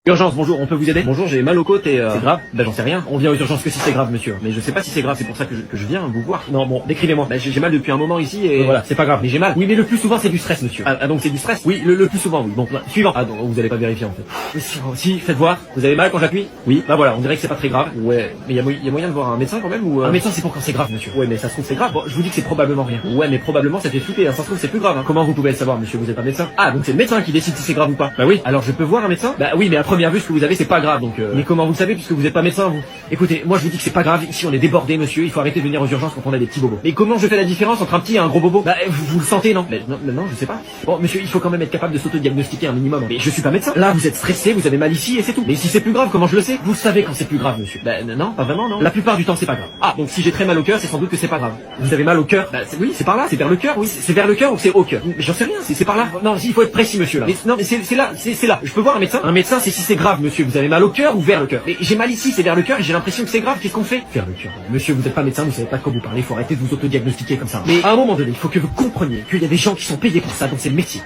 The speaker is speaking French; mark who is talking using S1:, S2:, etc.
S1: Urgence, bonjour, on peut vous aider? Bonjour, j'ai mal aux côtes et c'est grave? Bah j'en sais rien. On vient aux urgences que si c'est grave, monsieur. Mais je sais pas si c'est grave, c'est pour ça que je viens vous voir. Non, bon, décrivez-moi. Bah j'ai mal depuis un moment ici et voilà, c'est pas grave, mais j'ai mal. Oui, mais le plus souvent c'est du stress, monsieur. Ah donc c'est du stress? Oui, le plus souvent, oui. Bon, suivant. Ah donc vous allez pas vérifier en fait. Si, faites voir. Vous avez mal quand j'appuie? Oui. Bah voilà, on dirait que c'est pas très grave. Ouais, mais y a moyen de voir un médecin quand même ou Un médecin c'est pour quand c'est grave, monsieur. Ouais, mais ça se trouve c'est grave. Bon, je vous dis que c'est probablement rien. Ouais, mais probablement ça fait flipper, hein. Ça se trouve c'est plus grave, hein. Comment vous pouvez le savoir, monsieur? Vous êtes un médecin? Ah, donc c'est le médecin qui décide si c'est grave ou pas? Bah oui. Alors je peux voir un médecin? Bah oui, mais à première vue ce que vous avez c'est pas grave donc Mais comment vous le savez puisque vous êtes pas médecin vous? Écoutez, moi je vous dis que c'est pas grave, ici on est débordé monsieur, il faut arrêter de venir aux urgences quand on a des petits bobos. Mais comment je fais la différence entre un petit et un gros bobo? Bah vous le sentez non? Mais non, je sais pas. Bon monsieur, il faut quand même être capable de s'auto-diagnostiquer un minimum. Mais je suis pas médecin. Là vous êtes stressé, vous avez mal ici et c'est tout. Mais si c'est plus grave, comment je le sais? Vous savez quand c'est plus grave monsieur. Bah non, pas vraiment non. La plupart du temps c'est pas grave. Ah donc si j'ai très mal au cœur, c'est sans doute que c'est pas grave. Vous avez mal au cœur? Bah oui, c'est par là, c'est vers le cœur, oui. C'est vers le cœur ou c'est au cœur? J'en sais rien, c'est par là. Non, il faut être précis monsieur là. Mais non, mais c'est là, c'est là. Je peux voir un médecin? Un médecin c'est si c'est grave monsieur. Vous avez mal au cœur ou vers le cœur? Mais j'ai mal ici, c'est vers le cœur et j'ai l'impression que c'est grave. Qu'est-ce qu'on fait? Vers le cœur. Monsieur, vous êtes pas médecin, vous savez pas de quoi vous parlez, faut arrêter de vous auto-diagnostiquer comme ça. Mais à un moment donné, il faut que vous compreniez qu'il y a des gens qui sont payés pour ça, donc c'est le métier.